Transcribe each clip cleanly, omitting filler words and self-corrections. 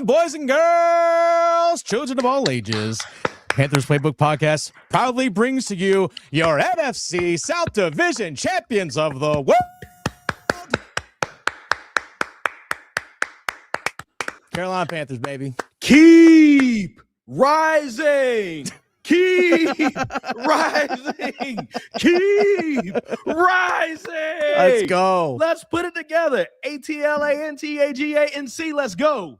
boys and girls, children of all ages. Panthers Playbook Podcast proudly brings to you your NFC South Division champions of the world. Carolina Panthers, baby. Keep rising. Keep rising. Keep rising. Let's go. Let's put it together. ATLANTAGANC. Let's go.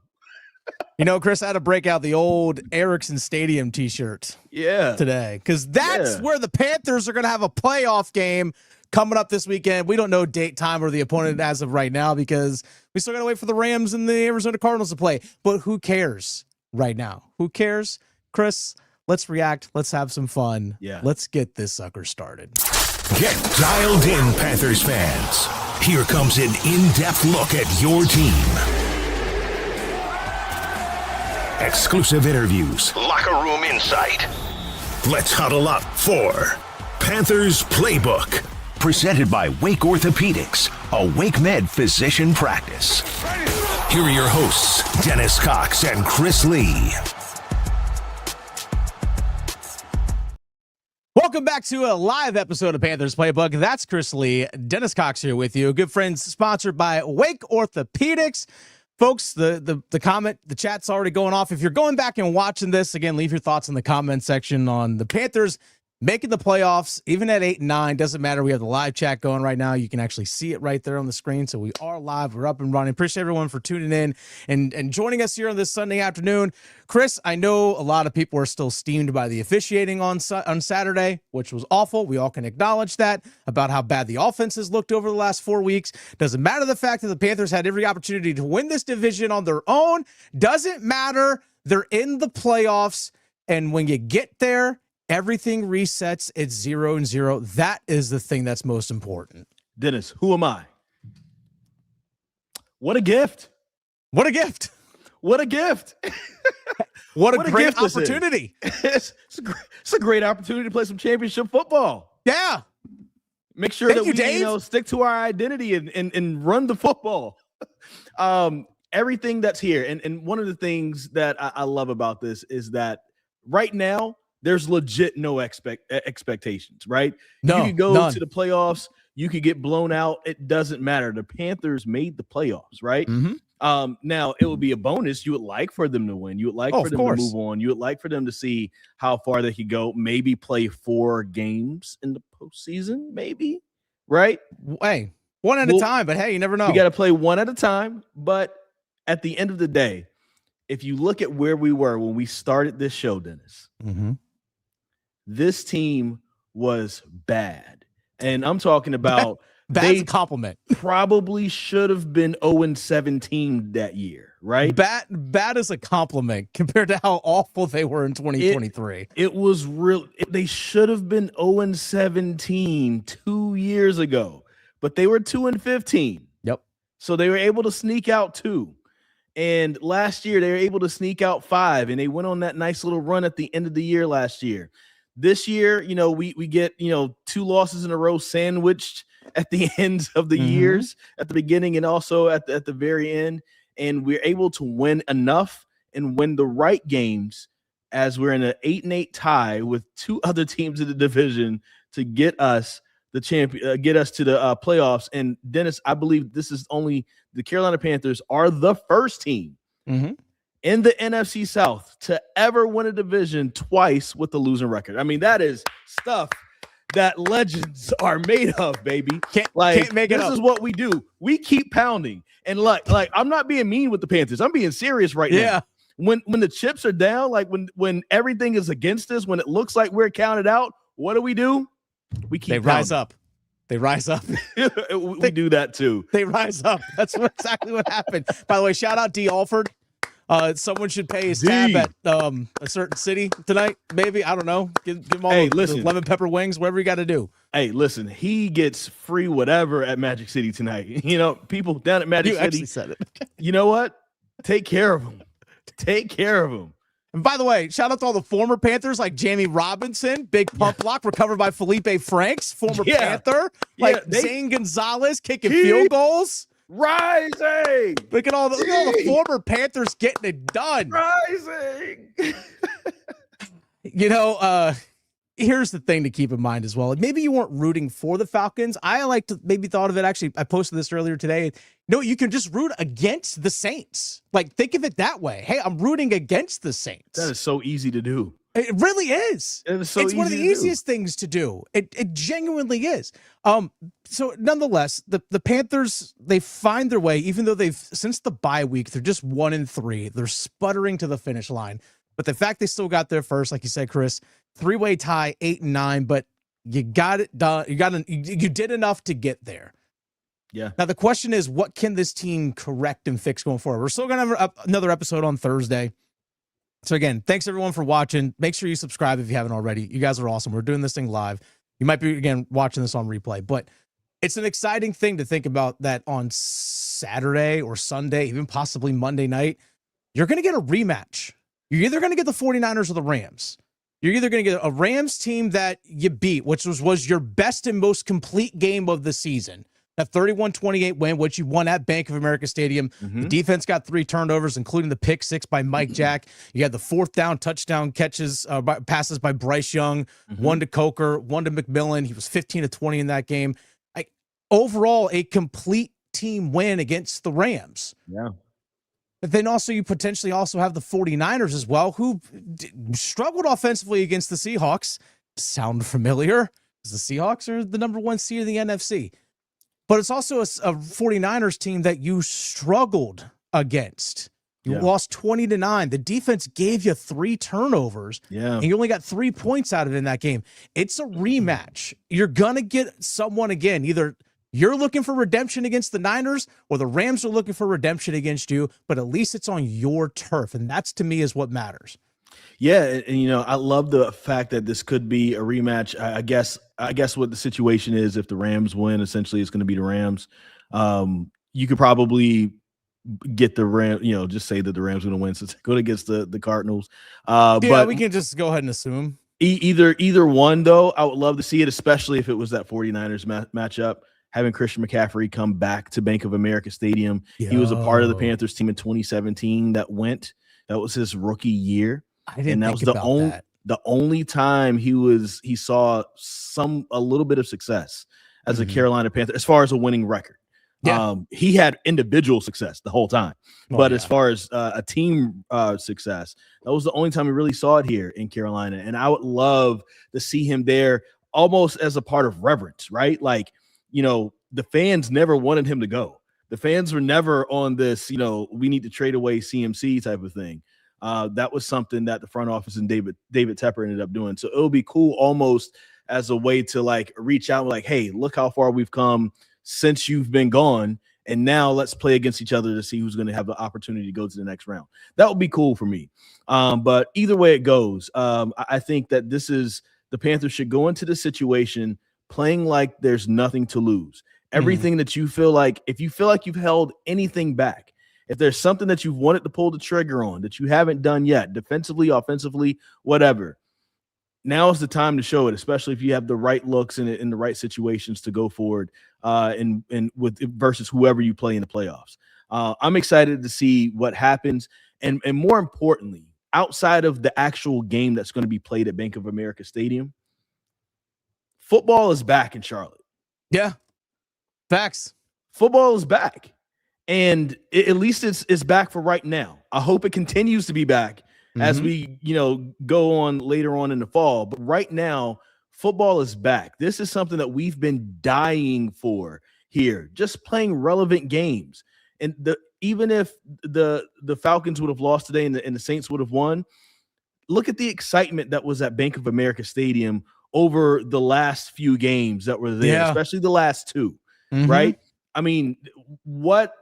You know, Chris, I had to break out the old Ericsson Stadium t-shirt today because that's where the Panthers are going to have a playoff game coming up this weekend. We don't know date, time, or the opponent as of right now because we still got to wait for the Rams and the Arizona Cardinals to play. But who cares right now? Who cares? Chris, let's react. Let's have some fun. Yeah. Let's get this sucker started. Get dialed in, Panthers fans. Here comes an in-depth look at your team. Exclusive interviews. Locker room insight. Let's huddle up for Panthers Playbook. Presented by Wake Orthopedics, a Wake Med physician practice. Here are your hosts, Dennis Cox and Chris Lea. Welcome back to a live episode of Panthers Playbook. That's Chris Lea. Dennis Cox here with you. Good friends, sponsored by Wake Orthopedics. Folks, the chat's already going off. If you're going back and watching this, again, leave your thoughts in the comment section on the Panthers making the playoffs, even at 8-9. Doesn't matter. We have the live chat going right now. You can actually see it right there on the screen. So we are live. We're up and running. Appreciate everyone for tuning in and joining us here on this Sunday afternoon. Chris, I know a lot of people are still steamed by the officiating on Saturday, which was awful. We all can acknowledge that, about how bad the offense has looked over the last 4 weeks. Doesn't matter the fact that the Panthers had every opportunity to win this division on their own. Doesn't matter. They're in the playoffs. And when you get there, everything resets. It's 0-0. That is the thing that's most important. Dennis, who am I? What a gift. What a gift. What a gift. What a great opportunity. It's a great opportunity to play some championship football. Yeah. Make sure that we stick to our identity and run the football. Everything that's here. And one of the things that I love about this is that right now, there's legit no expectations, right? No, you could go none. to the playoffs. You could get blown out. It doesn't matter. The Panthers made the playoffs, right? Mm-hmm. Now, it would be a bonus. You would like for them to win. You would like for them to move on. You would like for them to see how far they could go, maybe play 4 games in the postseason, maybe, right? Hey, one at a time, but hey, you never know. You got to play one at a time. But at the end of the day, if you look at where we were when we started this show, Dennis, this team was bad. And I'm talking about Bad's a compliment. Probably should have been 0-17 that year, right? Bad is a compliment compared to how awful they were in 2023. It was real. They should have been 0-17 2 years ago, but they were 2-15. Yep. So they were able to sneak out 2. And last year they were able to sneak out 5, and they went on that nice little run at the end of the year last year. This year, we get, 2 losses in a row sandwiched at the end of the years, at the beginning and also at the very end. And we're able to win enough and win the right games as we're in an 8-8 tie with 2 other teams in the division to get us the champion, get us to the playoffs. And Dennis, I believe this is only the Carolina Panthers are the first team in the NFC South to ever win a division twice with a losing record. I mean, that is stuff that legends are made of, baby. Can't make it up. This is what we do. We keep pounding. And like I'm not being mean with the Panthers. I'm being serious right now. When the chips are down, like when everything is against us, when it looks like we're counted out, what do? We keep pounding. Rise up. They rise up. we do that too. They rise up. That's exactly what happened. By the way, shout out D. Alford. Someone should pay his tab at a certain city tonight. Maybe, I don't know. Give him all the lemon pepper wings, whatever you got to do. Hey, listen, he gets free whatever at Magic City tonight. People down at Magic City. You actually said it. You know what? Take care of them. Take care of them. And by the way, shout out to all the former Panthers like Jamie Robinson, big pump block, recovered by Felipe Franks, former Panther, Zane Gonzalez kicking field goals. Rising. Look at all the former Panthers getting it done. Rising. Here's the thing to keep in mind as well. Maybe you weren't rooting for the Falcons. I like to maybe thought of it. Actually, I posted this earlier today. No, you can just root against the Saints. Like, think of it that way. Hey, I'm rooting against the Saints. That is so easy to do. It really is. It's one of the easiest things to do. It genuinely is. So nonetheless, the Panthers, they find their way, even though they've, since the bye week, they're just 1-3. They're sputtering to the finish line. But the fact they still got there first, like you said, Chris, 3-way tie, 8-9, but you got it done. You did enough to get there. Yeah. Now the question is, what can this team correct and fix going forward? We're still going to have another episode on Thursday. So again, thanks everyone for watching. Make sure you subscribe if you haven't already. You guys are awesome. We're doing this thing live. You might be, again, watching this on replay, but it's an exciting thing to think about that on Saturday or Sunday, even possibly Monday night, you're going to get a rematch. You're either going to get the 49ers or the Rams. You're either going to get a Rams team that you beat, which was your best and most complete game of the season. That 31-28 win, which you won at Bank of America Stadium. Mm-hmm. The defense got 3 turnovers, including the pick 6 by Mike Jack. You had the 4th down touchdown passes by Bryce Young, 1 to Coker, 1 to McMillan. He was 15-20 in that game. Overall, a complete team win against the Rams. Yeah. But then also you potentially also have the 49ers as well, who struggled offensively against the Seahawks. Sound familiar? Because the Seahawks are the number 1 seed in the NFC. But it's also a 49ers team that you struggled against. You lost 20-9. The defense gave you 3 turnovers. Yeah. And you only got 3 points out of it in that game. It's a rematch. You're going to get someone again. Either you're looking for redemption against the Niners or the Rams are looking for redemption against you, but at least it's on your turf. And that's, to me, is what matters. Yeah, and I love the fact that this could be a rematch. I guess what the situation is, if the Rams win, essentially it's going to be the Rams. You could probably get the Rams, just say that the Rams are going to win since they're going against the Cardinals. But we can just go ahead and assume. Either one, though, I would love to see it, especially if it was that 49ers matchup. Having Christian McCaffrey come back to Bank of America Stadium. He was a part of the Panthers team in 2017 that was his rookie year. I didn't think about that. The only time he saw a little bit of success as a Carolina Panther as far as a winning record. Yeah. He had individual success the whole time, but as far as a team success, that was the only time we really saw it here in Carolina. And I would love to see him there almost as a part of reverence, right? Like, the fans never wanted him to go. The fans were never on this, we need to trade away CMC type of thing. That was something that the front office and David Tepper ended up doing. So it'll be cool almost as a way to like reach out, like, hey, look how far we've come since you've been gone. And now let's play against each other to see who's going to have the opportunity to go to the next round. That would be cool for me. But either way it goes, I think that the Panthers should go into the situation playing like there's nothing to lose. Everything that you feel like, if you feel like you've held anything back, if there's something that you've wanted to pull the trigger on that you haven't done yet, defensively, offensively, whatever, now is the time to show it, especially if you have the right looks in the right situations to go forward and versus whoever you play in the playoffs. I'm excited to see what happens. And more importantly, outside of the actual game that's going to be played at Bank of America Stadium, football is back in Charlotte. Yeah. Facts. Football is back. And at least it's back for right now. I hope it continues to be back as we, go on later on in the fall. But right now, football is back. This is something that we've been dying for here, just playing relevant games. And even if the Falcons would have lost today and the Saints would have won, look at the excitement that was at Bank of America Stadium over the last few games that were there, especially the last 2, right? I mean, what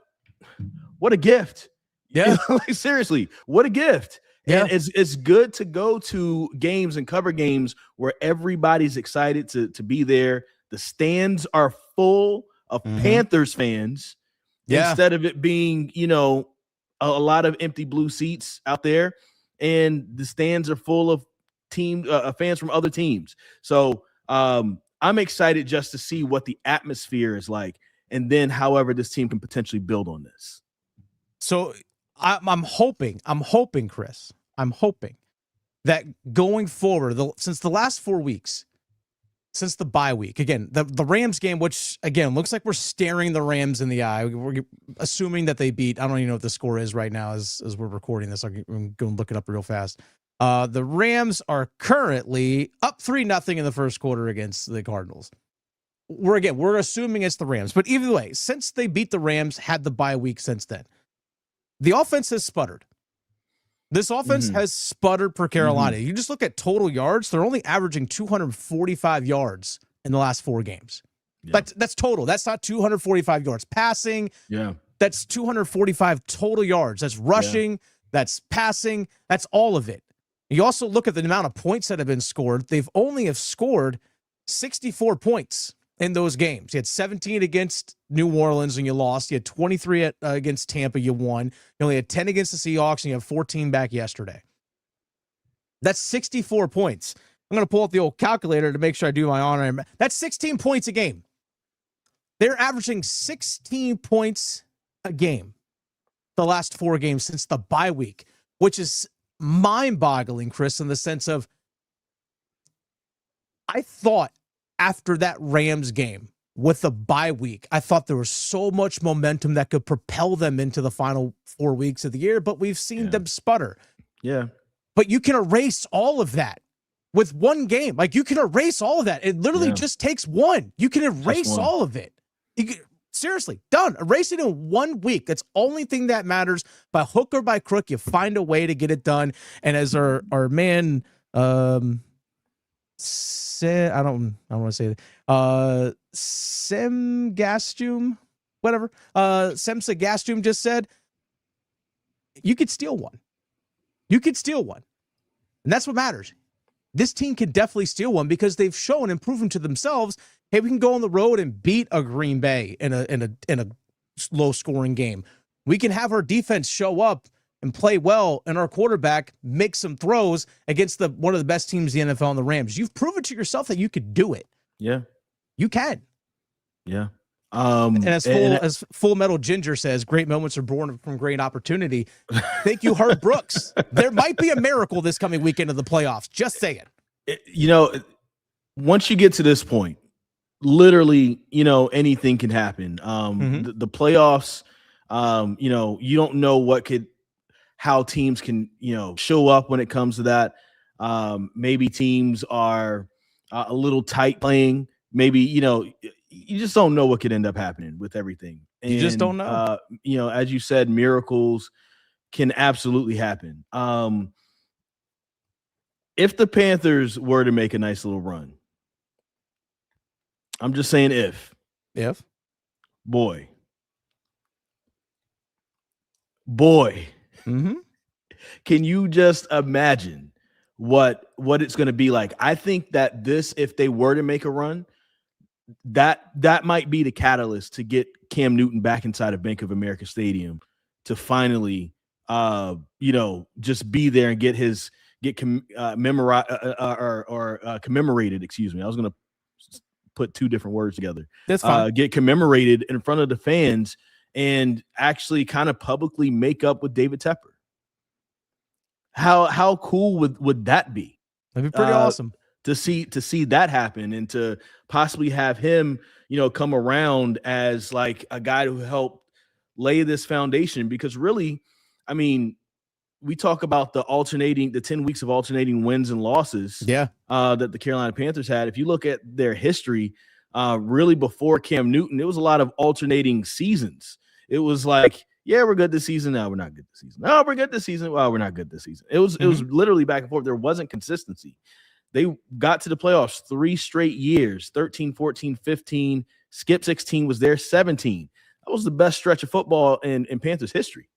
a gift. Yeah. Like, seriously, what a gift. Yeah. And it's good to go to games and cover games where everybody's excited to be there. The stands are full of Panthers fans instead of it being, a lot of empty blue seats out there. And the stands are full of fans from other teams. So I'm excited just to see what the atmosphere is like and then however this team can potentially build on this. So I'm hoping, Chris, that going forward, since the last 4 weeks, since the bye week, again, the Rams game, which, again, looks like we're staring the Rams in the eye. We're assuming that they beat. I don't even know what the score is right now as we're recording this. I'm going to look it up real fast. The Rams are currently up 3-0 in the first quarter against the Cardinals. We're assuming it's the Rams. But either way, since they beat the Rams, had the bye week since then, the offense has sputtered. This offense has sputtered per Carolina. You just look at total yards. They're only averaging 245 yards in the last 4 games. Yeah. That's total. That's not 245 yards passing. Yeah. That's 245 total yards. That's rushing. Yeah. That's passing. That's all of it. You also look at the amount of points that have been scored. They've only scored 64 points in those games. You had 17 against New Orleans and you lost. You had 23 against Tampa, you won. You only had 10 against the Seahawks and you have 14 back yesterday. That's 64 points. I'm going to pull out the old calculator to make sure I do my honor. That's 16 points a game. They're averaging 16 points a game the last 4 games since the bye week, which is mind-boggling, Chris, in the sense of I thought after that Rams game with the bye week, I thought there was so much momentum that could propel them into the final 4 weeks of the year, but we've seen them sputter. Yeah. But you can erase all of that with one game. Like, you can erase all of that. It literally just takes one. You can erase all of it. Seriously, done. Erase it in 1 week. That's the only thing that matters. By hook or by crook, you find a way to get it done. And as our man, said, I don't want to say it. Semgastum, whatever. Semsagastum just said, you could steal one. You could steal one. And that's what matters. This team can definitely steal one because they've shown and proven to themselves, hey, we can go on the road and beat a Green Bay in a low scoring game. We can have our defense show up and play well, and our quarterback make some throws against one of the best teams in the NFL and the Rams. You've proven to yourself that you could do it. Yeah. You can. Yeah. And as Full Metal Ginger says, great moments are born from great opportunity. Thank you, Herb Brooks. There might be a miracle this coming weekend of the playoffs. Just saying. Once you get to this point, literally, anything can happen. The playoffs, you don't know how teams can, show up when it comes to that. Maybe teams are a little tight playing. Maybe, you just don't know what could end up happening with everything. And, you just don't know. As you said, miracles can absolutely happen. If the Panthers were to make a nice little run, I'm just saying if. Boy. Can you just imagine what it's going to be like? I think that if they were to make a run, that might be the catalyst to get Cam Newton back inside of Bank of America Stadium to finally, just be there and commemorated. Excuse me. I was going to put 2 different words together. That's fine. Get commemorated in front of the fans and actually kind of publicly make up with David Tepper. How cool would that be? That'd be pretty awesome to see that happen and to possibly have him, come around as like a guy who helped lay this foundation. Because really, I mean, we talk about the 10 weeks of alternating wins and losses that the Carolina Panthers had. If you look at their history, really before Cam Newton, it was a lot of alternating seasons. It was like, yeah, we're good this season. No, we're not good this season. No, we're good this season. Well, we're not good this season. It was literally back and forth. There wasn't consistency. They got to the playoffs 3 straight years, 13, 14, 15. Skip 16 was there, 17. That was the best stretch of football in Panthers history.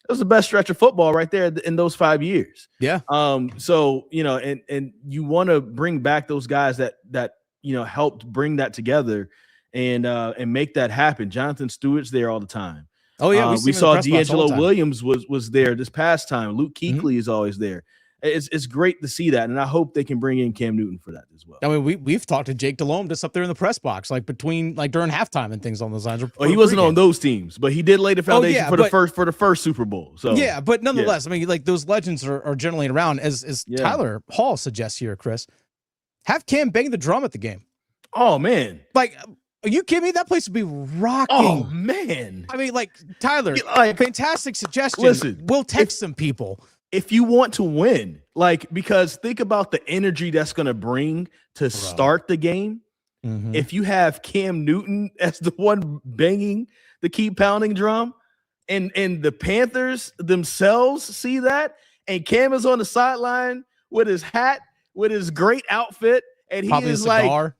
That was the best stretch of football right there in those 5 years. Yeah. So, and you want to bring back those guys that helped bring that together and make that happen. Jonathan Stewart's there all the time. Oh yeah, we saw D'Angelo Williams was there this past time. Luke Kuechly is always there. it's great to see that, and I hope they can bring in Cam Newton for that as well. I mean, we've talked to Jake Delhomme just up there in the press box, like during halftime and things on those lines. Well, he wasn't on those teams, but he did lay the foundation for the first Super Bowl. So yeah, but nonetheless, I mean, like those legends are generally around. As Tyler Hall suggests here, Chris, have Cam bang the drum at the game. Oh man, like. Are you kidding me? That place would be rocking. Oh, man. I mean, like, Tyler, fantastic suggestion. Listen, we'll text some people. If you want to win, because think about the energy that's going to bring to start the game. Mm-hmm. If you have Cam Newton as the one banging the keep pounding drum, and the Panthers themselves see that, and Cam is on the sideline with his hat, with his great outfit, and he probably is a cigar.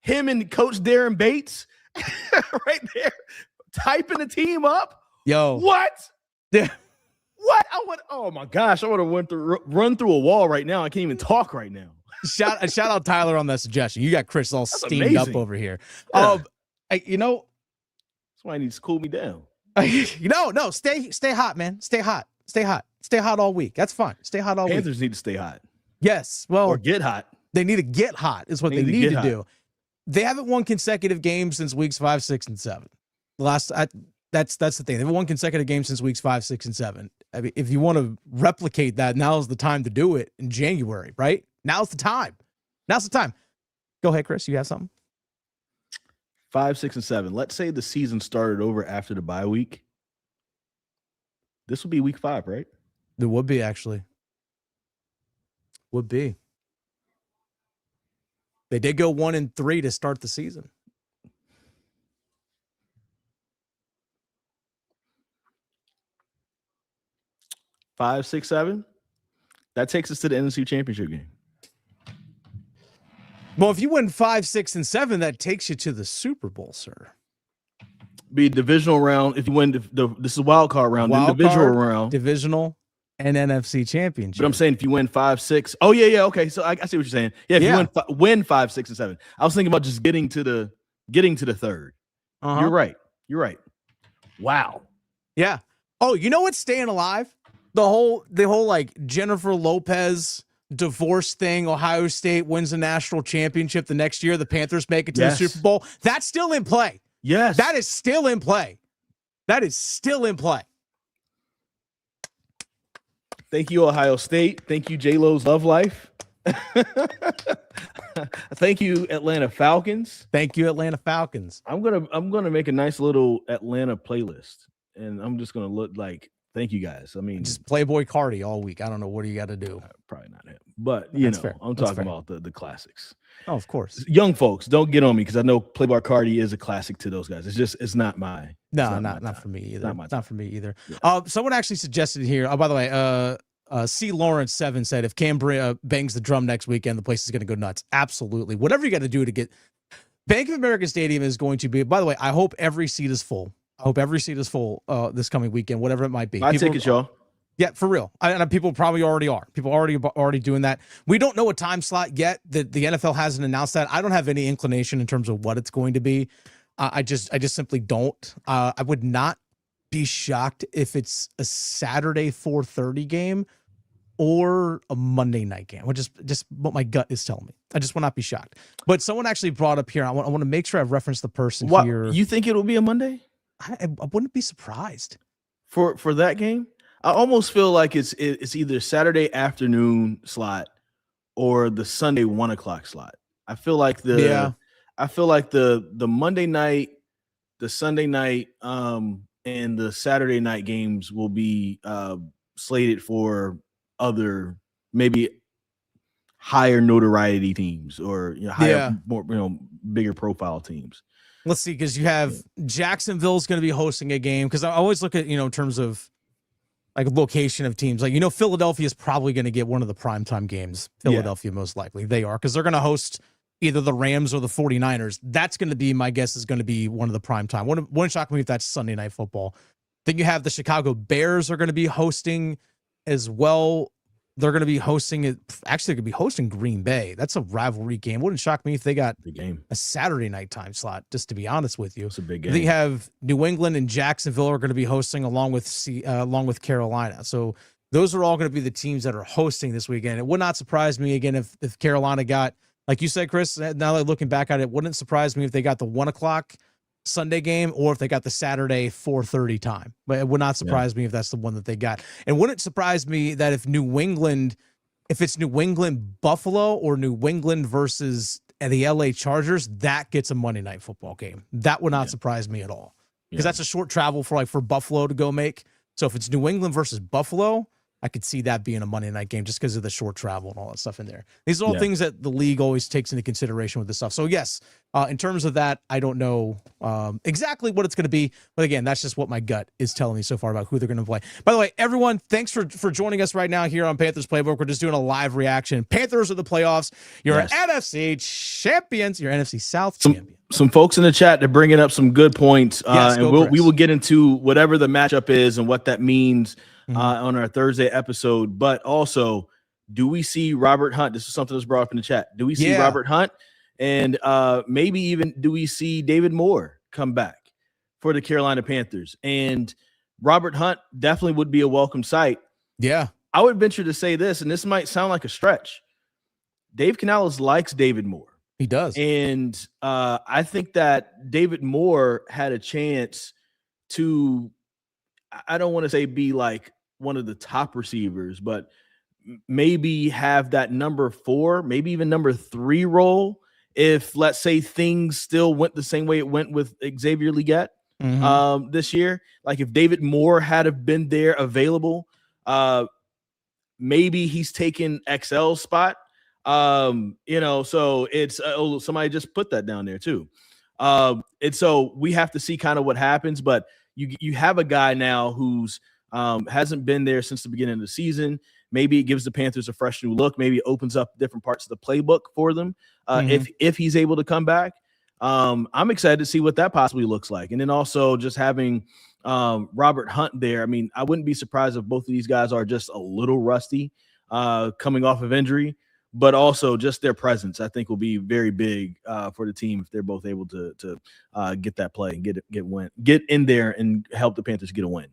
Him and Coach Darren Bates right there typing the team up. Yo. What? Yeah. What? Oh my gosh, I would have run through a wall right now. I can't even talk right now. Shout out Tyler on that suggestion. You got Chris all steamed amazing. Up over here. Yeah. That's why he needs to cool me down. No, stay hot, man. Stay hot. Stay hot all week. That's fine. Stay hot all week. Panthers need to stay hot. Yes. Well, or get hot. They need to get hot is what they need to do. They haven't won consecutive games since weeks 5, 6, and 7. That's the thing. They haven't won consecutive games since weeks 5, 6, and 7. I mean, if you want to replicate that, now's the time to do it in January, right? Now's the time. Go ahead, Chris. You have something? 5, 6, and 7. Let's say the season started over after the bye week. This would be week 5, right? It would be, actually. Would be. They did go 1-3 to start the season. Five, 6, 7. That takes us to the NFC Championship game. Well, if you win 5, 6, and 7, that takes you to the Super Bowl, sir. Be a divisional round. If you win this is a wild card round, divisional, and NFC Championship. But I'm saying if you win 5, 6. Oh yeah. Okay, so I see what you're saying. Yeah, if you win 5, 6, and 7. I was thinking about just getting to the third. Uh-huh. You're right. Wow. Yeah. Oh, you know what's staying alive? The whole like Jennifer Lopez divorce thing. Ohio State wins the national championship the next year. The Panthers make it to the Super Bowl. That's still in play. Yes. That is still in play. Thank you, Ohio State. Thank you, J-Lo's Love Life. Thank you, Atlanta Falcons. I'm gonna make a nice little Atlanta playlist, and I'm just gonna look like thank you guys. I mean, just Playboy Cardi all week. I don't know what do you got to do. Probably not him, but fair. I'm talking about the classics. Oh, of course. Young folks, don't get on me because I know Playboy Cardi is a classic to those guys. It's not my. Not for me either. Not for me either. Yeah. Someone actually suggested here. Oh, by the way, C. Lawrence 7 said if Cam bangs the drum next weekend, the place is going to go nuts. Absolutely. Whatever you got to do to get Bank of America Stadium is going to be. By the way, I hope every seat is full. This coming weekend, whatever it might be. Buy tickets, y'all. Yeah, for real. And people probably already are. People already doing that. We don't know a time slot yet. The NFL hasn't announced that. I don't have any inclination in terms of what it's going to be. I just simply don't. I would not be shocked if it's a Saturday 4:30 game or a Monday night game, which is just what my gut is telling me. I just will not be shocked. But someone actually brought up here. I want to make sure I've referenced the person here. You think it'll be a Monday? I wouldn't be surprised for that game. I almost feel like it's either Saturday afternoon slot or the Sunday 1:00 slot. I feel like the Monday night, the Sunday night, and the Saturday night games will be slated for other maybe higher notoriety teams or more bigger profile teams. Let's see, because you have Jacksonville's going to be hosting a game. Because I always look at in terms of like location of teams. Like Philadelphia is probably going to get one of the primetime games. Philadelphia most likely they are because they're going to host either the Rams or the 49ers. That's going to be my guess is going to be one of the primetime. Wouldn't shock me if that's Sunday Night Football. Then you have the Chicago Bears are going to be hosting as well. They're going to be hosting it. Actually, they're going to be hosting Green Bay. That's a rivalry game. Wouldn't shock me if they got a Saturday night time slot, just to be honest with you. It's a big game. Then you have New England and Jacksonville are going to be hosting along with Carolina. So Those are all going to be the teams that are hosting this weekend. It would not surprise me again if Carolina got, like you said, Chris, now that looking back at it, wouldn't surprise me if they got the 1:00 Sunday game or if they got the Saturday 4:30 time. But it would not surprise me if that's the one that they got. And wouldn't surprise me that if it's New England Buffalo or New England versus the LA Chargers, that gets a Monday Night Football game. That would not surprise me at all. Because that's a short travel for Buffalo to go make. So if it's New England versus Buffalo, I could see that being a Monday night game just because of the short travel and all that stuff in there. These are all things that the league always takes into consideration with this stuff. So yes, in terms of that, I don't know exactly what it's going to be. But again, that's just what my gut is telling me so far about who they're going to play. By the way, everyone, thanks for joining us right now here on Panthers Playbook. We're just doing a live reaction. Panthers are the playoffs. You're NFC champions. You're NFC South champions. Some folks in the chat, they're bringing up some good points. And we will get into whatever the matchup is and what that means on our Thursday episode. But also, do we see Robert Hunt? This is something that's brought up in the chat. Do we see Robert Hunt? And maybe even do we see David Moore come back for the Carolina Panthers? And Robert Hunt definitely would be a welcome sight. Yeah. I would venture to say this, and this might sound like a stretch. Dave Canales likes David Moore. He does. And I think that David Moore had a chance to, I don't want to say be like one of the top receivers, but maybe have that number 4, maybe even number 3 role if, let's say, things still went the same way it went with Xavier Legette this year. Like if David Moore had have been there available, maybe he's taken XL's spot. So it's somebody just put that down there too. And so we have to see kind of what happens, but you have a guy now who's hasn't been there since the beginning of the season. Maybe it gives the Panthers a fresh new look. Maybe it opens up different parts of the playbook for them. If he's able to come back, I'm excited to see what that possibly looks like. And then also just having Robert Hunt there. I mean, I wouldn't be surprised if both of these guys are just a little rusty coming off of injury. But also just their presence, I think, will be very big for the team if they're both able to get that play and get in there and help the Panthers get a win.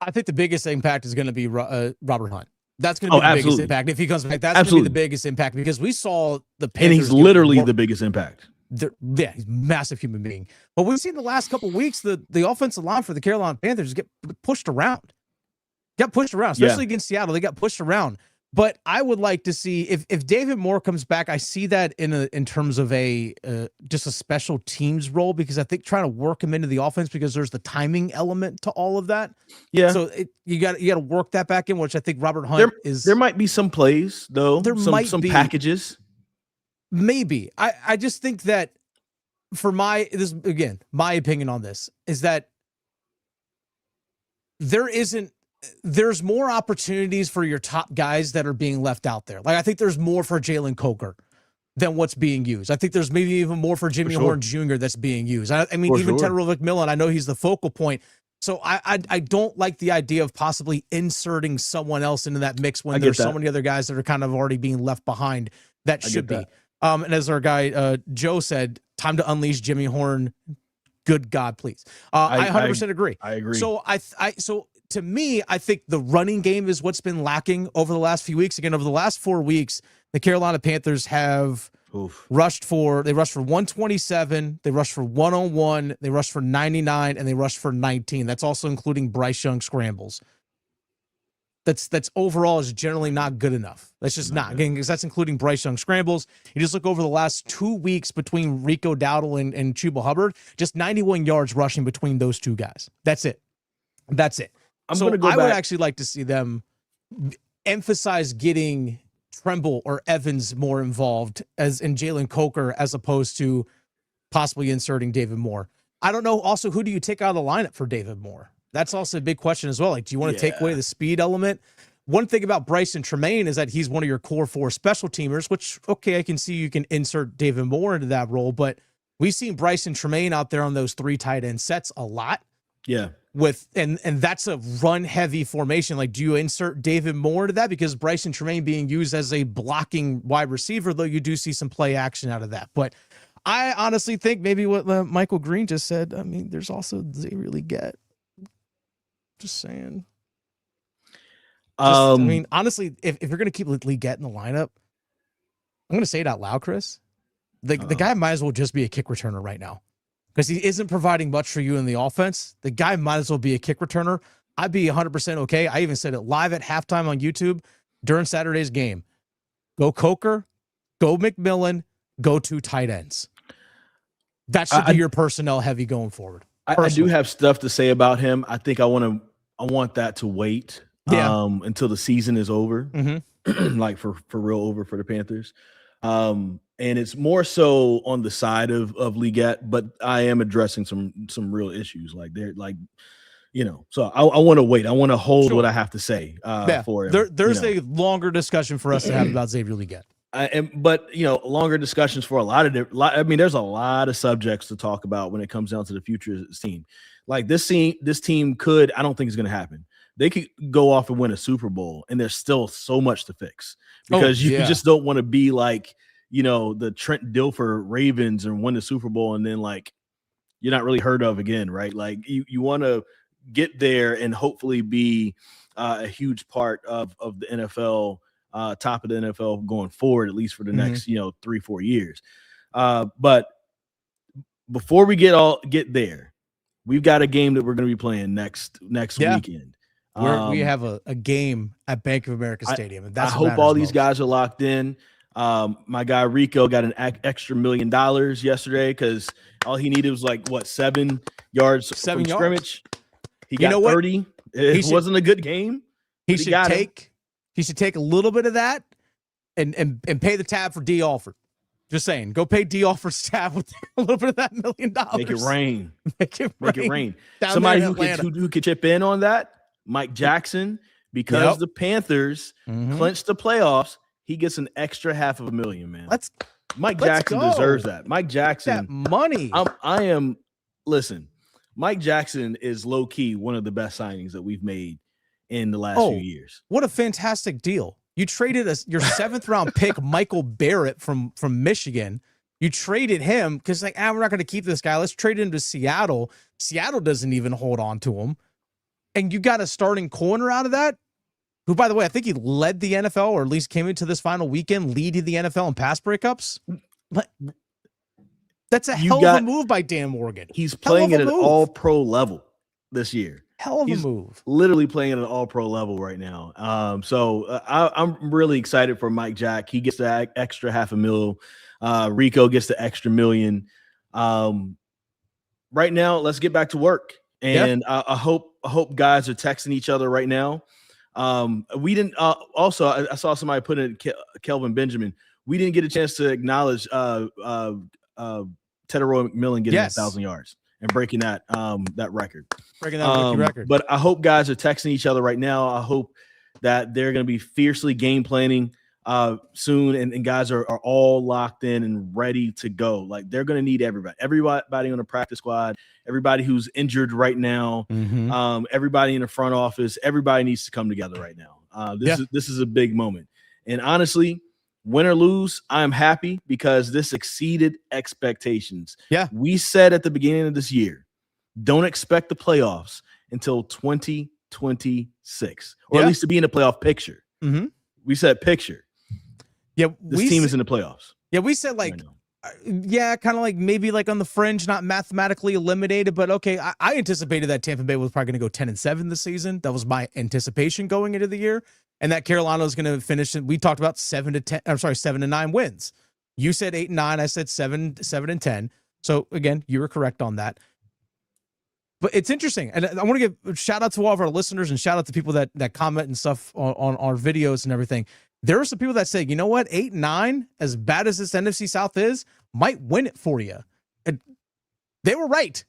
I think the biggest impact is going to be Robert Hunt. That's going to be the biggest impact. If he comes back, that's going to be the biggest impact because we saw the Panthers. And he's literally the biggest impact. Yeah, he's a massive human being. But we've seen the last couple of weeks the offensive line for the Carolina Panthers get pushed around. Especially against Seattle. They got pushed around. But I would like to see if David Moore comes back. I see that in terms of just a special teams role because I think trying to work him into the offense because there's the timing element to all of that. Yeah. So you got to work that back in, which I think Robert Hunt is. There might be some plays though. There might be some packages. Maybe I just think that for my opinion on this is that there's more opportunities for your top guys that are being left out there. Like I think there's more for Jalen Coker than what's being used. I think there's maybe even more for Jimmy Horn Jr. that's being used. I mean, even Tedrick McMillan, I know he's the focal point. So I don't like the idea of possibly inserting someone else into that mix when there's so many other guys that are kind of already being left behind that should be. And as our guy Joe said, time to unleash Jimmy Horn. Good God, please. I 100% agree. I agree. So to me, I think the running game is what's been lacking over the last few weeks. Again, over the last 4 weeks, the Carolina Panthers have rushed for 127, they rushed for 101, they rushed for 99, and they rushed for 19. That's also including Bryce Young scrambles. That's overall is generally not good enough. That's just not. Again, because that's including Bryce Young scrambles. You just look over the last 2 weeks between Rico Dowdle and Chuba Hubbard, just 91 yards rushing between those two guys. That's it. I would actually like to see them emphasize getting Tremble or Evans more involved as in Jalen Coker as opposed to possibly inserting David Moore. I don't know. Also, who do you take out of the lineup for David Moore? That's also a big question as well. Like, do you want to take away the speed element? One thing about Bryce and Tremaine is that he's one of your core 4 special teamers, which, okay, I can see you can insert David Moore into that role, but we've seen Bryce and Tremaine out there on those 3 tight end sets a lot. Yeah. And that's a run heavy formation. Like, do you insert David Moore into that? Because Bryce and Tremaine being used as a blocking wide receiver, though you do see some play action out of that. But I honestly think maybe what Michael Green just said, I mean, there's also Xavier Legette. Just saying. I mean, honestly, if you're going to keep Legette in the lineup, I'm going to say it out loud, Chris. The guy might as well just be a kick returner right now because he isn't providing much for you in the offense. The guy might as well be a kick returner. I'd be 100% okay. I even said it live at halftime on YouTube during Saturday's game. Go Coker, go McMillan, go 2 tight ends. That should be your personnel heavy going forward. I do have stuff to say about him. I think I want that to wait until the season is over, like for real over for the Panthers. And it's more so on the side of Legette, but I am addressing some real issues. Like they're like, so I want to wait. I want to hold what I have to say for him. There's a longer discussion for us to have about Xavier Legette. But longer discussions for a lot of there's a lot of subjects to talk about when it comes down to the future of this team. Like this team could, I don't think it's going to happen. They could go off and win a Super Bowl, and there's still so much to fix because you just don't want to be like, the Trent Dilfer Ravens and win the Super Bowl and then like you're not really heard of again, right? Like you want to get there and hopefully be a huge part of the NFL. Top of the NFL going forward, at least for the next, 3-4 years. But before we get there, we've got a game that we're going to be playing next weekend. We have a game at Bank of America Stadium. And that's I hope all these guys are locked in. My guy Rico got an extra $1 million yesterday because all he needed was 7 yards from scrimmage. He got 30. It wasn't a good game. He should take a little bit of that and pay the tab for D. Alford. Just saying, go pay D. Alford's tab with a little bit of that $1 million. Make it rain. Make it rain. Somebody who could chip in on that, Mike Jackson, because the Panthers clinched the playoffs. He gets an extra $500,000, man. Mike Jackson deserves that. Mike Jackson, that money. Listen, Mike Jackson is low key one of the best signings that we've made in the last few years. What a fantastic deal. You traded your 7th round pick, Michael Barrett from Michigan. You traded him because we're not going to keep this guy. Let's trade him to Seattle. Seattle doesn't even hold on to him. And you got a starting corner out of that, who, by the way, I think he led the NFL, or at least came into this final weekend leading the NFL in pass breakups. That's a hell of a move by Dan Morgan. He's playing at an all-pro level this year. Hell of a move. Literally playing at an all-pro level right now. I'm really excited for Mike Jack. He gets the extra $500,000. Rico gets the extra $1 million. Right now, let's get back to work. And I hope guys are texting each other right now. We didn't. Also, I saw somebody put in Kelvin Benjamin. We didn't get a chance to acknowledge Tedderoy McMillan getting 1,000 yards. And breaking that record. Breaking that rookie record. But I hope guys are texting each other right now. I hope that they're going to be fiercely game planning soon, and guys are all locked in and ready to go. Like they're going to need everybody on the practice squad, everybody who's injured right now, everybody in the front office. Everybody needs to come together right now. This is a big moment. And honestly, win or lose, I'm happy because this exceeded expectations. Yeah. We said at the beginning of this year, don't expect the playoffs until 2026, or at least to be in the playoff picture. We said picture. Yeah. This team is in the playoffs. Yeah. We said kind of like maybe like on the fringe, not mathematically eliminated, but okay. I anticipated that Tampa Bay was probably going to go 10-7 this season. That was my anticipation going into the year. And that Carolina is going to finish. We talked about 7-9 wins. You said 8-9. I said 7-10. So again, you were correct on that. But it's interesting, and I want to give a shout out to all of our listeners and shout out to people that comment and stuff on our videos and everything. There are some people that say, you know what, 8-9, as bad as this NFC South is, might win it for you. And they were right.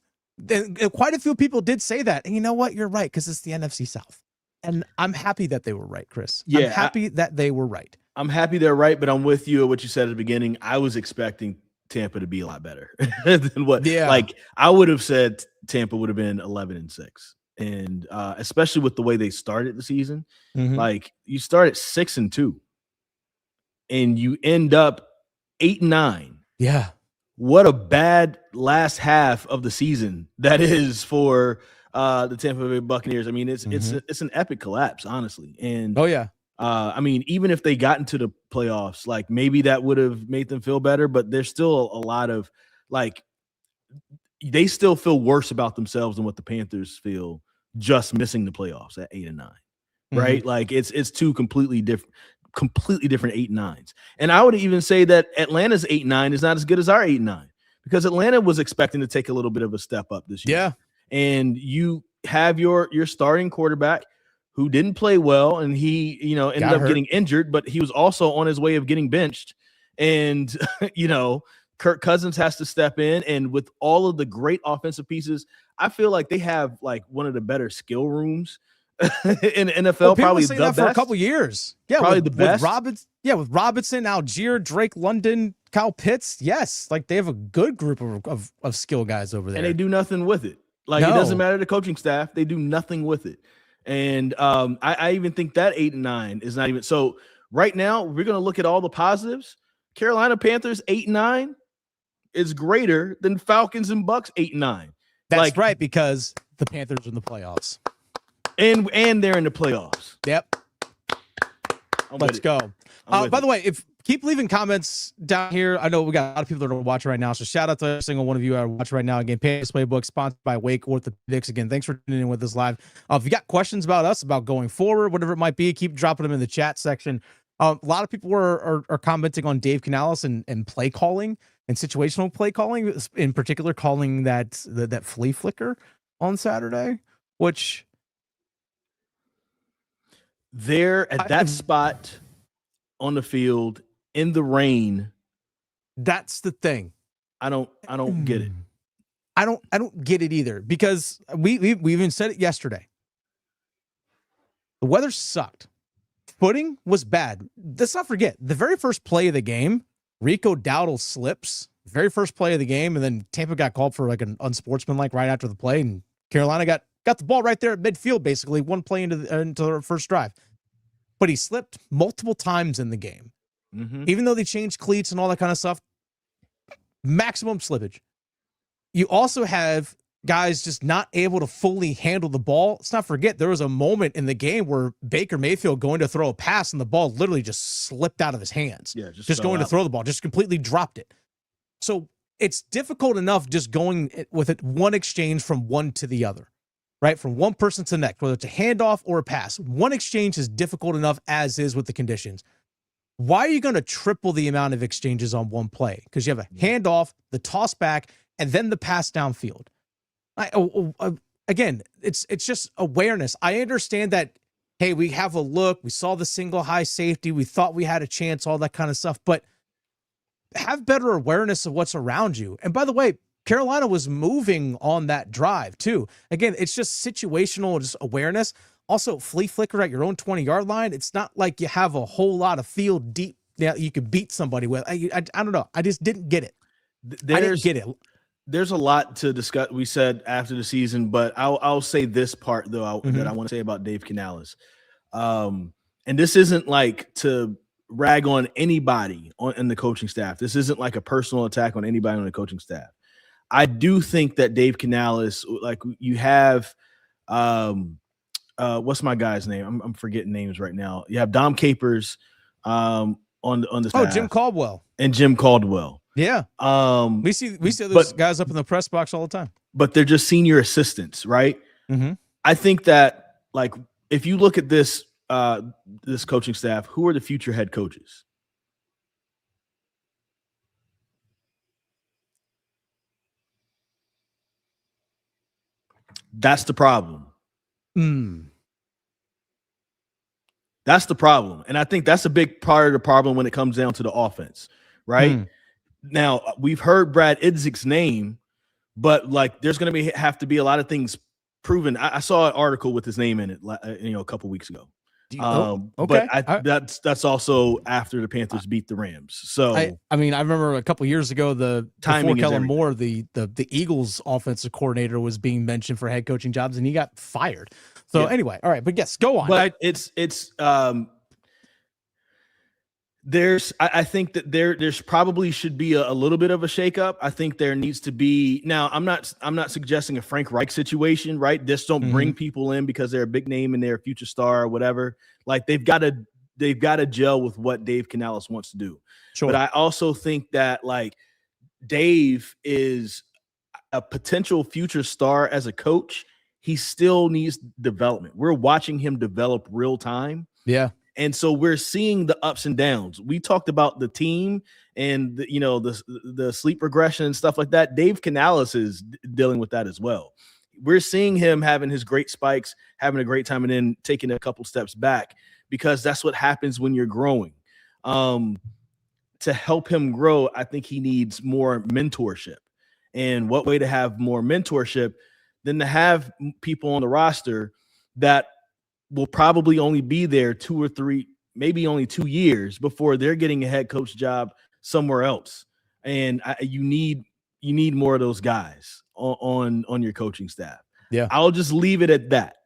Quite a few people did say that, and you know what, you're right because it's the NFC South. And I'm happy that they were right, Chris. Yeah, I'm happy that they were right. I'm happy they're right, but I'm with you at what you said at the beginning. I was expecting Tampa to be a lot better than what. Yeah. Like I would have said Tampa would have been 11-6, and especially with the way they started the season. Like you start at 6-2, and you end up 8-9. Yeah. What a bad last half of the season that is for the Tampa Bay Buccaneers. I mean, it's an epic collapse, honestly. And I mean, even if they got into the playoffs, like maybe that would have made them feel better, but there's still a lot of like they still feel worse about themselves than what the Panthers feel just missing the playoffs at 8 and 9. Right? Like it's two completely different 8 and 9s. And I would even say that Atlanta's 8 and 9 is not as good as our 8 and 9 because Atlanta was expecting to take a little bit of a step up this year. Yeah. And you have your starting quarterback who didn't play well, and he, ended up getting injured, but he was also on his way of getting benched. And, Kirk Cousins has to step in, and with all of the great offensive pieces, I feel like they have like one of the better skill rooms in the NFL. Probably the best for a couple years. Yeah, probably the best. With Robinson, Algier, Drake London, Kyle Pitts. Yes, like they have a good group of skill guys over there, and they do nothing with it. Like it doesn't matter the coaching staff; they do nothing with it. And I even think that 8 and 9 is not even so. Right now, we're going to look at all the positives. Carolina Panthers 8 and 9 is greater than Falcons and Bucks 8 and 9. That's right, because the Panthers are in the playoffs. And they're in the playoffs. Yep. Let's go. By the way, keep leaving comments down here. I know we got a lot of people that are watching right now, so shout out to every single one of you who are watching right now. Again, Panthers Playbook, sponsored by Wake Orthopedics. Again, thanks for tuning in with us live. If you got questions about us, about going forward, whatever it might be, keep dropping them in the chat section. A lot of people are commenting on Dave Canales and play calling and situational play calling, in particular calling that flea flicker on Saturday, which there at that spot on the field in the rain. That's the thing. I don't get it. I don't get it either, because we even said it yesterday. The weather sucked. Footing was bad. Let's not forget the very first play of the game, Rico Dowdle slips. Very first play of the game, and then Tampa got called for like an unsportsmanlike right after the play, and Carolina got the ball right there at midfield, basically one play into their first drive. But he slipped multiple times in the game. Even though they changed cleats and all that kind of stuff, maximum slippage. You also have guys just not able to fully handle the ball. Let's not forget, there was a moment in the game where Baker Mayfield going to throw a pass, and the ball literally just slipped out of his hands. Yeah, just going to throw the ball, just completely dropped it. So it's difficult enough just going with it one exchange from one to the other, right? From one person to the next, whether it's a handoff or a pass. One exchange is difficult enough as is with the conditions. Why are you going to triple the amount of exchanges on one play? Because you have a handoff, the toss back, and then the pass downfield. Again, it's just awareness. I understand that, hey, we have a look. We saw the single high safety. We thought we had a chance, all that kind of stuff. But have better awareness of what's around you. And by the way, Carolina was moving on that drive too. Again, it's just situational, just awareness. Also, flea flicker at your own 20-yard line. It's not like you have a whole lot of field deep that you could beat somebody with. I don't know. I just didn't get it. I didn't get it. There's a lot to discuss. We said after the season, but I'll say this part though that I want to say about Dave Canales. And this isn't like to rag on anybody in the coaching staff. This isn't like a personal attack on anybody on the coaching staff. I do think that Dave Canales, like you have, what's my guy's name? I'm forgetting names right now. You have Dom Capers on the staff. Jim Caldwell. And Jim Caldwell. Yeah. We see those guys up in the press box all the time. But they're just senior assistants, right? I think that, like, if you look at this coaching staff, who are the future head coaches? That's the problem. That's the problem. And I think that's a big part of the problem when it comes down to the offense, right? Now, we've heard Brad Idzik's name, but like there's going to have to be a lot of things proven. I saw an article with his name in it, a couple weeks ago. Okay. But that's also after the Panthers beat the Rams. So I mean, I remember a couple years ago, timing before Kellen Moore, the Eagles offensive coordinator was being mentioned for head coaching jobs, and he got fired. So anyway, all right, but yes, go on. But it's I think that there's probably should be a little bit of a shakeup. I think there needs to be. Now, I'm not suggesting a Frank Reich situation, right? Just don't bring people in because they're a big name and they're a future star or whatever. Like they've got to gel with what Dave Canales wants to do. Sure. But I also think that like Dave is a potential future star as a coach. He still needs development. We're watching him develop real time. Yeah. And so we're seeing the ups and downs. We talked about the team and the sleep regression and stuff like that. Dave Canales is dealing with that as well. We're seeing him having his great spikes, having a great time, and then taking a couple steps back because that's what happens when you're growing. To help him grow, I think he needs more mentorship. And what way to have more mentorship than to have people on the roster that will probably only be there 2 or 3, maybe only 2 years before they're getting a head coach job somewhere else. And you need more of those guys on your coaching staff. Yeah. I'll just leave it at that.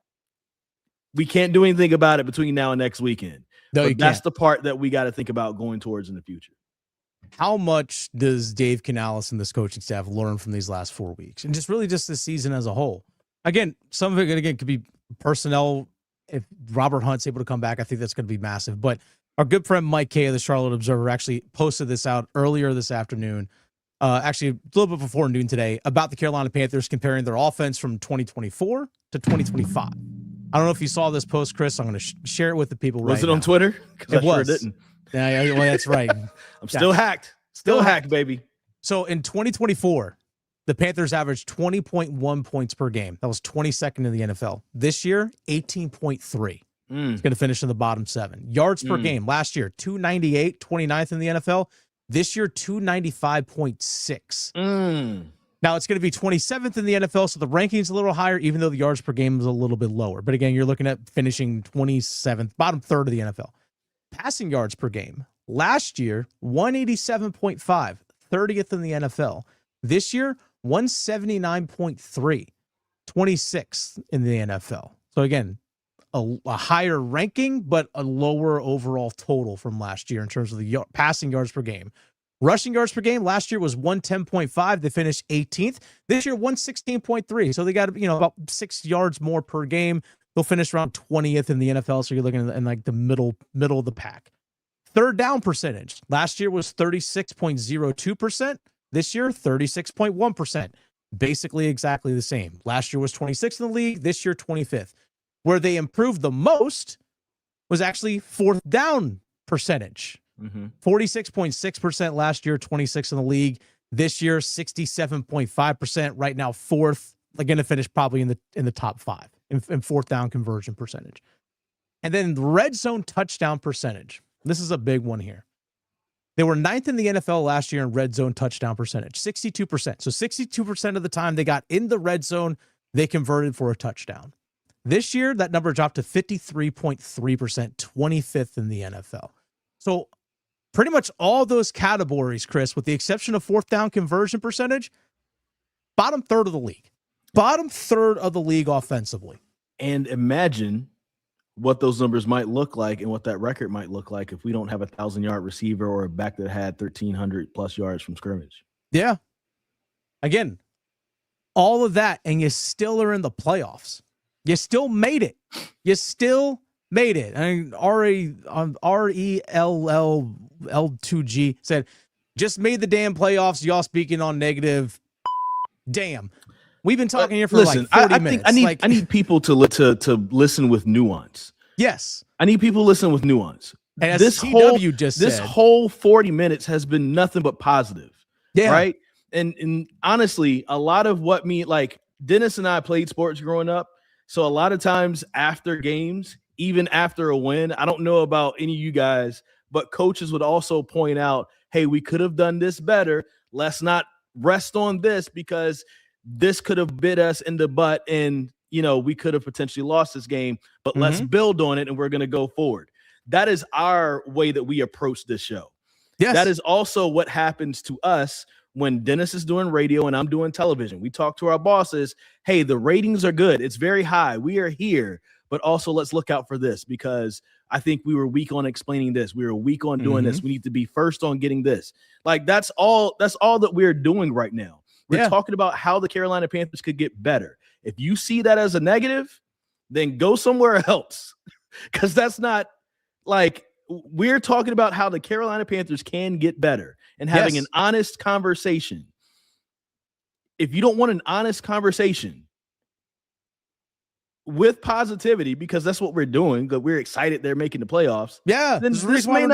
We can't do anything about it between now and next weekend. No, but that's the part that we got to think about going towards in the future. How much does Dave Canales and this coaching staff learn from these last 4 weeks and just this season as a whole? Again, some of it could be personnel. If Robert Hunt's able to come back, I think that's going to be massive. But our good friend Mike Kay of the Charlotte Observer actually posted this out earlier this afternoon, actually a little bit before noon today, about the Carolina Panthers comparing their offense from 2024 to 2025. I don't know if you saw this post, Chris. I'm going to share it with the people right now. Was it on Twitter? It was. Sure didn't. Yeah, well, that's right. I'm still hacked. Still hacked, baby. So in 2024, the Panthers averaged 20.1 points per game. That was 22nd in the NFL. This year, 18.3. It's going to finish in the bottom 7. Yards per game. Last year, 298, 29th in the NFL. This year, 295.6. Now, it's going to be 27th in the NFL, so the ranking's a little higher, even though the yards per game is a little bit lower. But again, you're looking at finishing 27th, bottom third of the NFL. Passing yards per game. Last year, 187.5, 30th in the NFL. This year, 179.3, 26th in the NFL. So again, a higher ranking, but a lower overall total from last year in terms of the passing yards per game. Rushing yards per game last year was 110.5. They finished 18th. This year, 116.3. So they got about 6 yards more per game. They'll finish around 20th in the NFL. So you're looking in like the middle of the pack. Third down percentage last year was 36.02%. This year, 36.1%. Basically exactly the same. Last year was 26th in the league. This year, 25th. Where they improved the most was actually fourth down percentage. 46.6% last year, 26th in the league. This year, 67.5%. Right now, fourth. They're going to finish probably in the top 5 in fourth down conversion percentage. And then the red zone touchdown percentage. This is a big one here. They were 9th in the NFL last year in red zone touchdown percentage, 62%. So 62% of the time they got in the red zone, they converted for a touchdown. This year, that number dropped to 53.3%, 25th in the NFL. So pretty much all those categories, Chris, with the exception of fourth down conversion percentage, bottom third of the league. Bottom third of the league offensively. And imagine what those numbers might look like and what that record might look like if we don't have a 1,000-yard receiver or a back that had 1,300 plus yards from scrimmage. Yeah. Again, all of that, and you still are in the playoffs. You still made it. You still made it. I mean, RELL2G said, just made the damn playoffs. Y'all speaking on negative. Damn. We've been talking here for like 40 minutes. I need people to listen with nuance. Yes. I need people to listen with nuance. And as this whole 40 minutes has been nothing but positive. Yeah. Right. And honestly, a lot of what Dennis and I played sports growing up. So a lot of times after games, even after a win, I don't know about any of you guys, but coaches would also point out, hey, we could have done this better. Let's not rest on this because this could have bit us in the butt and, we could have potentially lost this game, but let's build on it and we're going to go forward. That is our way that we approach this show. Yes. That is also what happens to us when Dennis is doing radio and I'm doing television. We talk to our bosses. Hey, the ratings are good. It's very high. We are here, but also let's look out for this because I think we were weak on explaining this. We were weak on doing this. We need to be first on getting this. Like that's all that we're doing right now. We're talking about how the Carolina Panthers could get better. If you see that as a negative, then go somewhere else. Because that's not like we're talking about how the Carolina Panthers can get better and having an honest conversation. If you don't want an honest conversation with positivity, because that's what we're doing, that we're excited they're making the playoffs. Yeah, then this may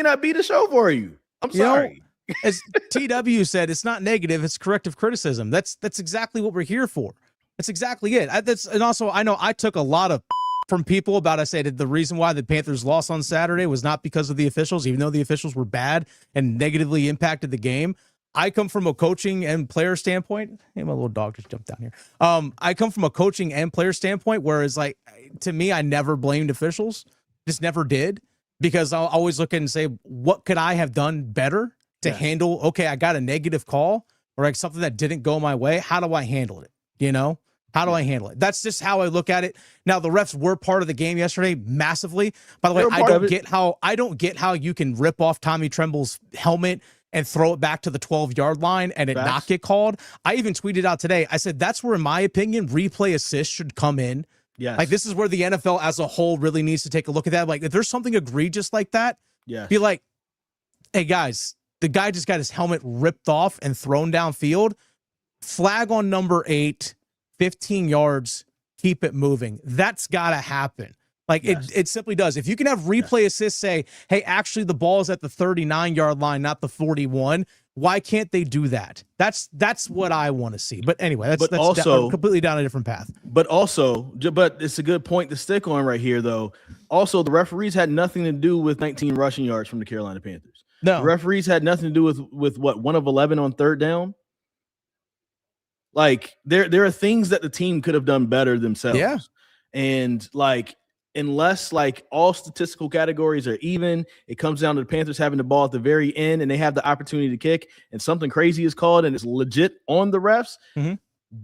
not be the show for you. I'm sorry. As TW said, it's not negative, it's corrective criticism. That's exactly what we're here for. That's exactly it. And also, I know I took a lot of from people about, I said the reason why the Panthers lost on Saturday was not because of the officials, even though the officials were bad and negatively impacted the game. I come from a coaching and player standpoint. Hey, my little dog just jumped down here. I come from a coaching and player standpoint, whereas like to me, I never blamed officials, just never did, because I'll always look at it and say, what could I have done better to handle? Okay, I got a negative call or like something that didn't go my way. How do I handle it? You know, how do I handle it? That's just how I look at it. Now the refs were part of the game yesterday, massively. By the way, I don't get how you can rip off Tommy Tremble's helmet and throw it back to the 12-yard line and it not get called. I even tweeted out today, I said, that's where, in my opinion, replay assist should come in. Yes. Like, this is where the NFL as a whole really needs to take a look at that. Like, if there's something egregious like that, be like, hey, guys, the guy just got his helmet ripped off and thrown downfield. Flag on number 8, 15 yards, keep it moving. That's got to happen. Like it simply does. If you can have replay assist say, hey, actually the ball is at the 39-yard line, not the 41. Why can't they do that? That's what I want to see. But anyway, that's also completely down a different path. But it's a good point to stick on right here, though. Also, the referees had nothing to do with 19 rushing yards from the Carolina Panthers. No, the referees had nothing to do with what, 1 of 11 on third down. Like there are things that the team could have done better themselves. Yeah, and like, unless like all statistical categories are even, it comes down to the Panthers having the ball at the very end and they have the opportunity to kick and something crazy is called and it's legit on the refs.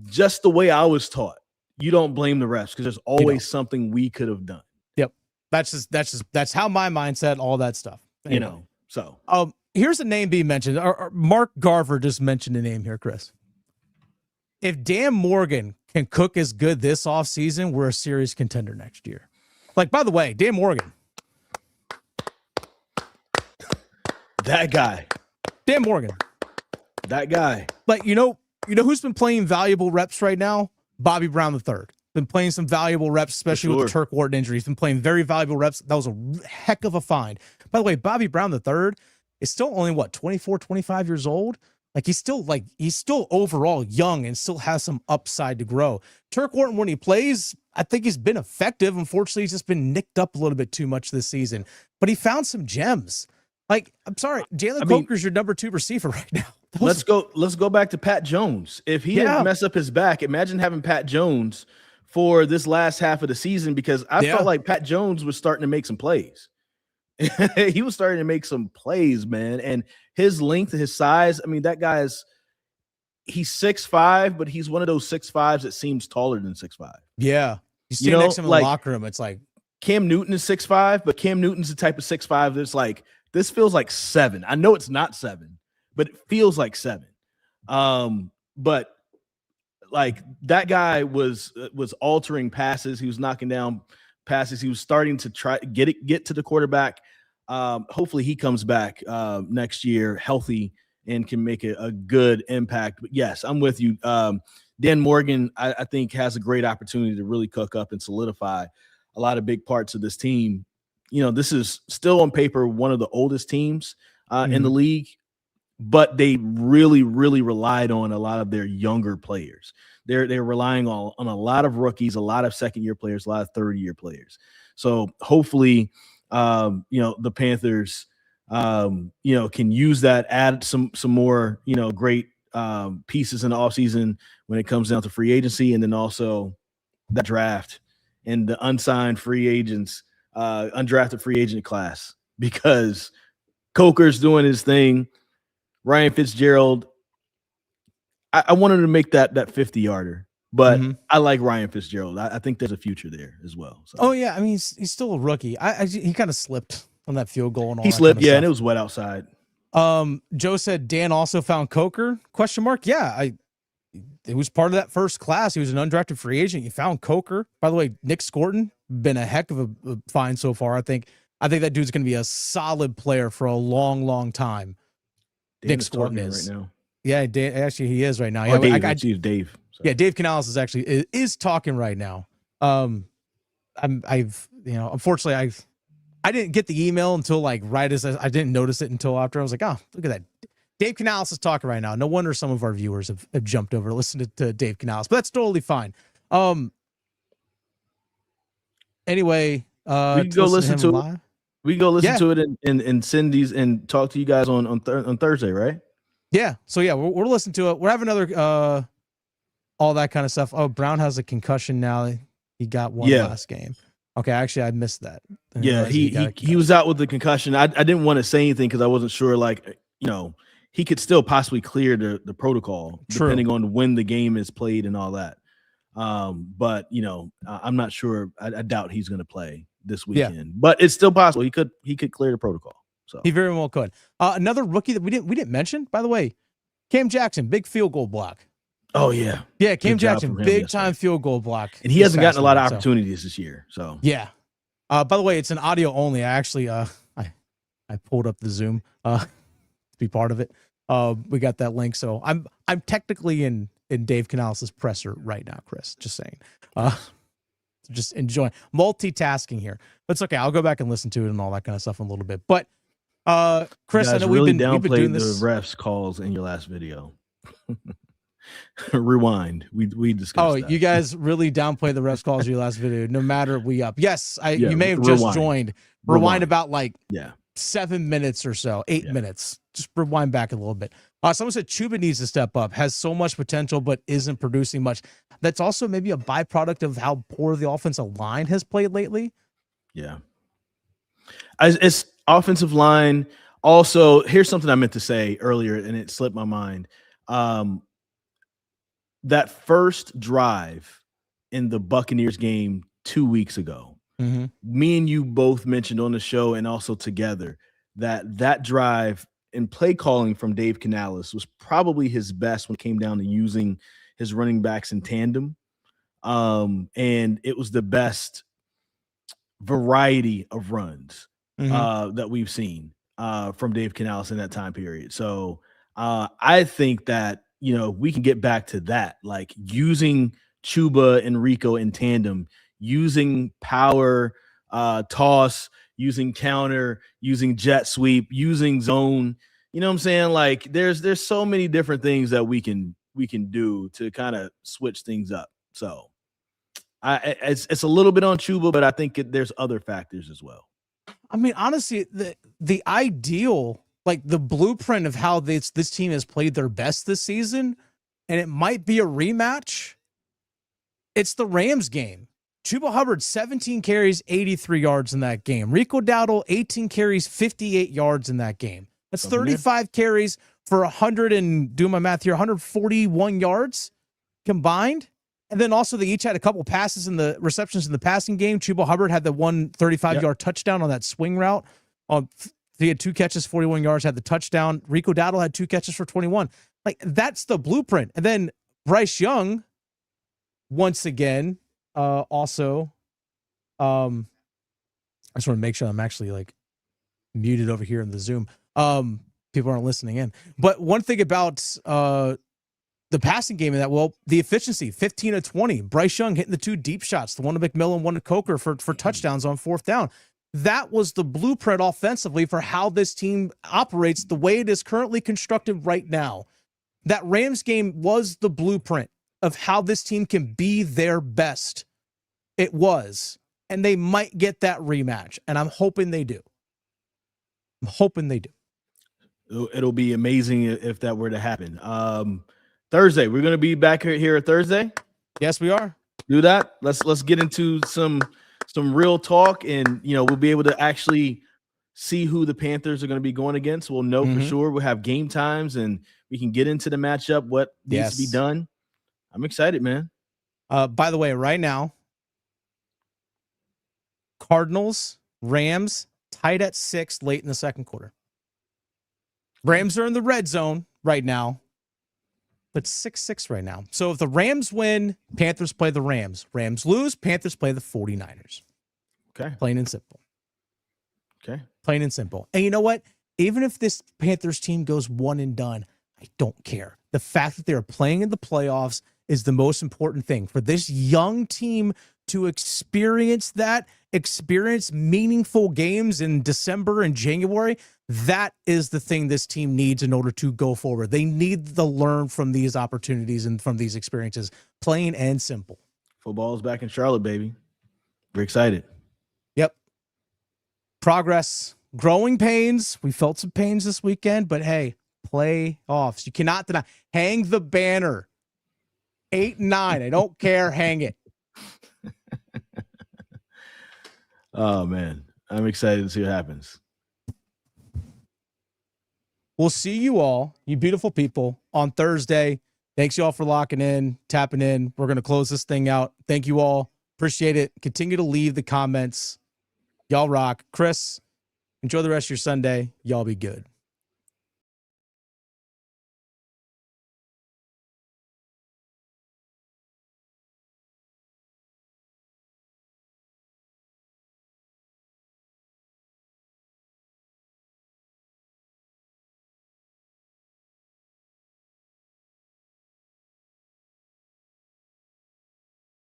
Just the way I was taught, you don't blame the refs because there's always something we could have done. Yep. That's how my mindset, all that stuff. Anyway. So here's a name being mentioned. Mark Garver just mentioned a name here, Chris. If Dan Morgan can cook as good this offseason, we're a serious contender next year. Like, by the way, Dan Morgan. That guy. Dan Morgan. That guy. Like, you know who's been playing valuable reps right now? Bobby Brown III. Been playing some valuable reps, especially with the Turk Wharton injury. He's been playing very valuable reps. That was a heck of a find. By the way, Bobby Brown III is still only, 24, 25 years old? Like he's still overall young and still has some upside to grow. Turk Wharton, when he plays, I think he's been effective. Unfortunately, he's just been nicked up a little bit too much this season. But he found some gems. Like, I'm sorry, Jalen Coker's your number 2 receiver right now. Let's go back to Pat Jones. If he didn't mess up his back, imagine having Pat Jones for this last half of the season, because I felt like Pat Jones was starting to make some plays. He was starting to make some plays, man. And his length, his size, I mean, that guy's he's 6'5", but he's one of those 6'5s that seems taller than 6'5. Yeah. You stand next to him in the locker room, it's like Cam Newton is 6'5", but Cam Newton's the type of 6'5 that's like, this feels like 7. I know it's not 7, but it feels like 7. But like that guy was altering passes. He was knocking down passes. He was starting to try get to the quarterback. Hopefully he comes back next year healthy and can make a good impact. But yes, I'm with you. Dan Morgan, I think, has a great opportunity to really cook up and solidify a lot of big parts of this team. You know, this is still on paper one of the oldest teams in the league, but they really, really relied on a lot of their younger players. They're relying on a lot of rookies, a lot of second-year players, a lot of third-year players. So hopefully, the Panthers, can use that, add some more, great pieces in the offseason when it comes down to free agency, and then also that draft and the unsigned free agents, undrafted free agent class, because Coker's doing his thing. Ryan Fitzgerald, I wanted to make that 50-yarder, But I like Ryan Fitzgerald. I think there's a future there as well. So. Oh yeah, I mean he's still a rookie. He kind of slipped on that field goal and all. He that slipped, kind of stuff. and it was wet outside. Joe said Dan also found Coker? ? Yeah, it was part of that first class. He was an undrafted free agent. You found Coker. By the way, Nick Scorton been a heck of a find so far. I think that dude's going to be a solid player for a long, long time. Dan Nick Scorton is right now. Yeah, actually he is right now. Oh, Yeah, Dave. So. Yeah, Dave Canales is actually is talking right now. Unfortunately I didn't get the email until like right as I didn't notice it until after. I was like, oh, look at that. Dave Canales is talking right now. No wonder some of our viewers have jumped over to listen to Dave Canales, but that's totally fine. Anyway, we can go listen to it. We can go listen to it and send these and talk to you guys on Thursday, right? Yeah. So yeah, we're listening to it. We're having another all that kind of stuff. Oh, Brown has a concussion now. He got one last game. Okay, actually I missed that. Yeah, he was out with the concussion. I didn't want to say anything because I wasn't sure, like, he could still possibly clear the protocol depending on when the game is played and all that. But I'm not sure. I doubt he's going to play this weekend, but it's still possible. He could clear the protocol. So he very well could. Another rookie that we didn't mention, by the way, Cam Jackson, big field goal block. Oh yeah. Yeah. Cam Jackson, big time field goal block. And he hasn't gotten a lot of opportunities this year. So yeah. By the way, it's an audio only. I actually, I pulled up the Zoom, to be part of it. We got that link. So I'm technically in Dave Canales' presser right now, Chris, just saying, just enjoying multitasking here, but it's okay. I'll go back and listen to it and all that kind of stuff in a little bit. But, Chris, I know we've been doing this. The refs calls in your last video. Rewind. We discussed. Oh, you guys really downplay the refs calls in your last video. No matter we up. Yes, you may have just joined. Rewind about 7 minutes or so, 8 minutes. Just rewind back a little bit. Someone said Chuba needs to step up. Has so much potential, but isn't producing much. That's also maybe a byproduct of how poor the offensive line has played lately. Yeah. It's offensive line. Also, here's something I meant to say earlier, and it slipped my mind. That first drive in the Buccaneers game 2 weeks ago, me and you both mentioned on the show and also together that drive and play calling from Dave Canales was probably his best when it came down to using his running backs in tandem. And it was the best variety of runs that we've seen from Dave Canales in that time period. So I think that, we can get back to that, like using Chuba and Rico in tandem, using power, toss, using counter, using jet sweep, using zone. You know what I'm saying? Like there's so many different things that we can do to kind of switch things up. So it's a little bit on Chuba, but I think there's other factors as well. I mean, honestly, the ideal, like the blueprint of how this team has played their best this season, and it might be a rematch. It's the Rams game. Chuba Hubbard, 17 carries, 83 yards in that game. Rico Dowdle, 18 carries, 58 yards in that game. That's 35 carries for 141 yards combined. And then also they each had a couple passes in the receptions in the passing game. Chuba Hubbard had the 135-yard touchdown on that swing route. He had 2 catches, 41 yards, had the touchdown. Rico Dowdle had 2 catches for 21. Like, that's the blueprint. And then Bryce Young, once again, also, I just want to make sure I'm actually like muted over here in the Zoom. People aren't listening in. But one thing about the passing game in that, the efficiency, 15 of 20. Bryce Young hitting the 2 deep shots, the one to McMillan, one to Coker for touchdowns on 4th down. That was the blueprint offensively for how this team operates the way it is currently constructed right now. That Rams game was the blueprint of how this team can be their best. It was. And they might get that rematch. And I'm hoping they do. It'll be amazing if that were to happen. Thursday, we're going to be back here Thursday. Yes, we are. Do that. Let's get into some real talk, and we'll be able to actually see who the Panthers are going to be going against. We'll know for sure. We'll have game times, and we can get into the matchup, what needs to be done. I'm excited, man. By the way, right now, Cardinals, Rams, tied at 6 late in the second quarter. Rams are in the red zone right now, but 6-6 right now. So if the Rams win, Panthers play the Rams. Rams lose, Panthers play the 49ers. Okay. Plain and simple. Okay. Plain and simple. And you know what? Even if this Panthers team goes one and done, I don't care. The fact that they're playing in the playoffs is the most important thing. For this young team to experience meaningful games in December and January, that is the thing this team needs in order to go forward. They need to learn from these opportunities and from these experiences, plain and simple. Football is back in Charlotte, baby. We're excited. Yep. Progress, growing pains. We felt some pains this weekend, but hey, playoffs. You cannot deny. Hang the banner. 8-9. I don't care. Hang it. Oh, man. I'm excited to see what happens. We'll see you all, you beautiful people, on Thursday. Thanks, you all, for locking in, tapping in. We're going to close this thing out. Thank you all. Appreciate it. Continue to leave the comments. Y'all rock. Chris, enjoy the rest of your Sunday. Y'all be good.